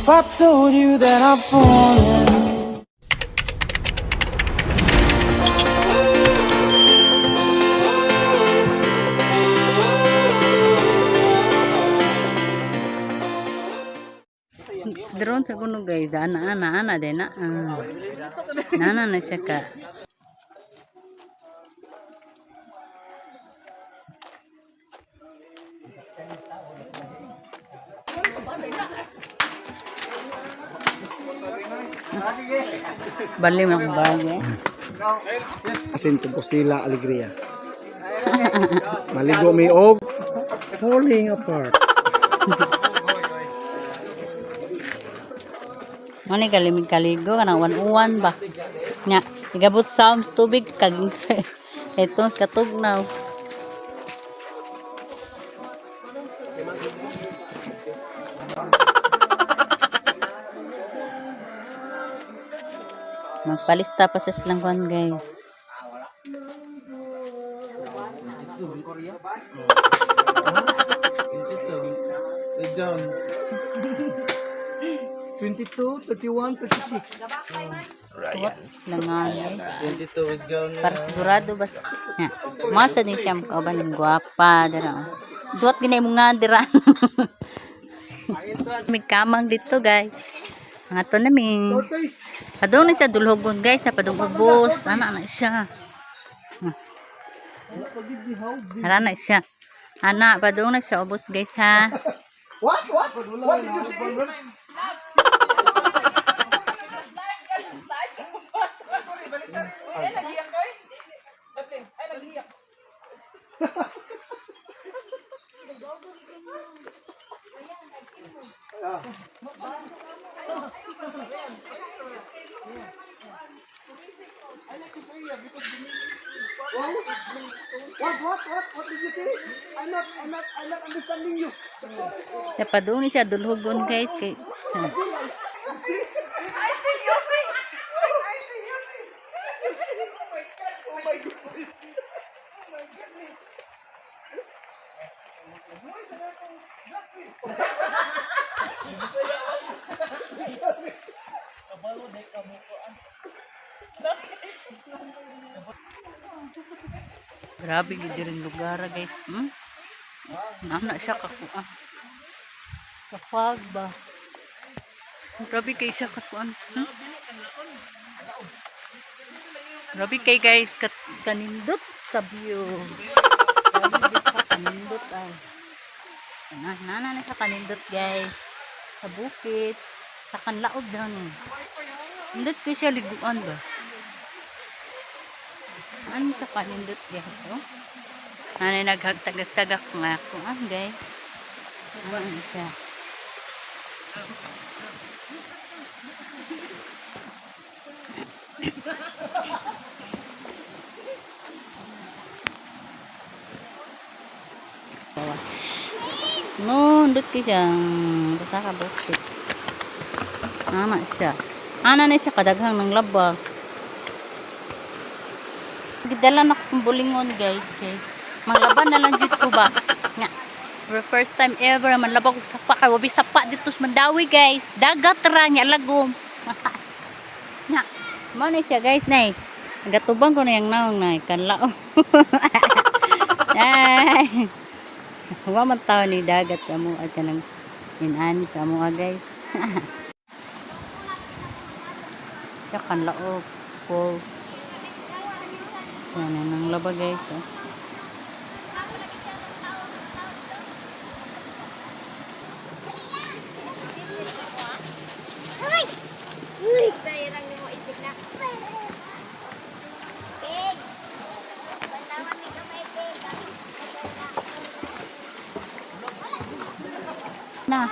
I told you that I'm falling. Drone sa kuno guys, ana din na. Nana na siya ka. Bali mo ang bagay. Asin Compostela Alegria. Maligo mi og falling apart. Mani kalimig kaligo kanang uwan ba. Nya, igabot sa tubig kag ito katugnaw. Magpalista pa sa silang kuan guys. Down. 22, 31, 36. What langan guys. 22 is gone. Para sigurado bas. Nya, masa din siya kauban ng gwapa dira. Suot ginay mo nga dira. May kamang dito guys. Ang ato na mi. Padung na siya dulhogon guys, sa padung ubos. Ana na siya. Ana na siya. Ana, padung na siya ubos guys ha. What? What did you say? What did you say? I'm not understanding you. Sa padung ni siya dulhogon guys kay I see, you see. I see, you see. Oh my goodness. grabe gid rin lugar guys. Nana siya kakuan. Kapag ba. Grabe kay siya kakuan. Grabe kay guys kanindot sa view. Grabe gid sa kanindot ay. Nana na sa kanindot guys. Sa bukid, sa kanlaod daw ni. Indot kay siya liguan ba. Ano sa kanindot guys oh? Ano naghagtagak-tagak nga ako guys. Ano siya? No, ndot ki siya. Basta ka bukit. Ana siya. Ana na siya kadaghang ng laba. Gidala na akong bulingon guys. Maglaban na lang dito ko ba. Nga. For first time ever manlaba ko sapa. Kay wabi sapa dito sa Mandawi guys. Dagat ra nya lagom. Nga. Mo na siya guys nay. Gatubang ko na yang naong nay kanlao. Ay. Wa man taw ni dagat sa mo at kanang inani sa mo guys. Sa kanlao falls. Yan ang laba guys. Na.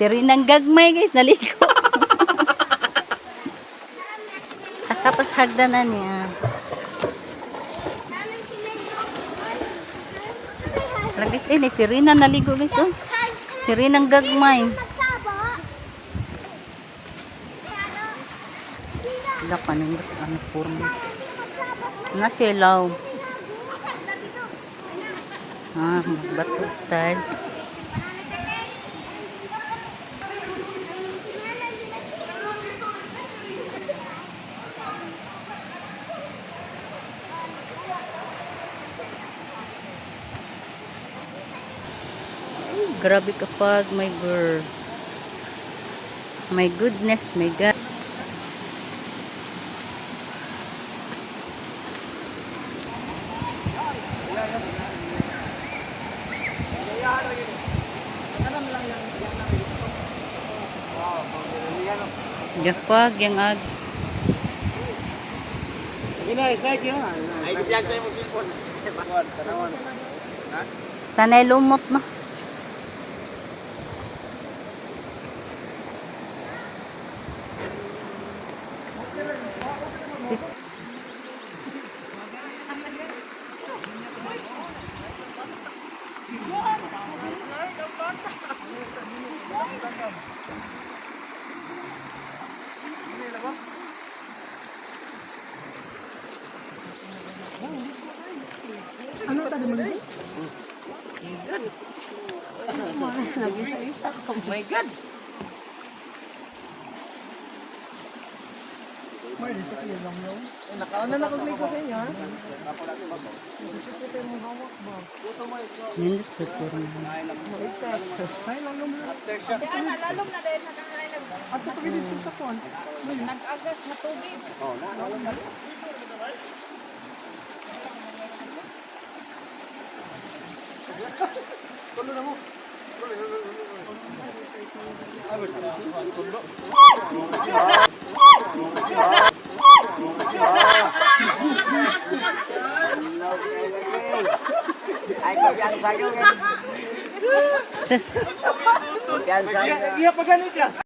Siri nang gagmay guys, naliko. Tapos hagdanan niya. Lagi ini si Rina naligo guys oh. Si Rina ang gagmay. Wala pa nang ano purlo. Nasilaw. Bato style. Grabe kapag my girl. My goodness, my God. Kapag yung ag. Tanay lumot na. Oh my God! Nakauna na kong ko sa inyo, ha? Nindot sa turno. Ay, lalom na. At ito pinito sa kuwan. Nag-agas na tubig. Tulo na mo. Ay, pagyan sa'yo, eh. Tes. Pagyan sa'yo. Iya, pagyan ka.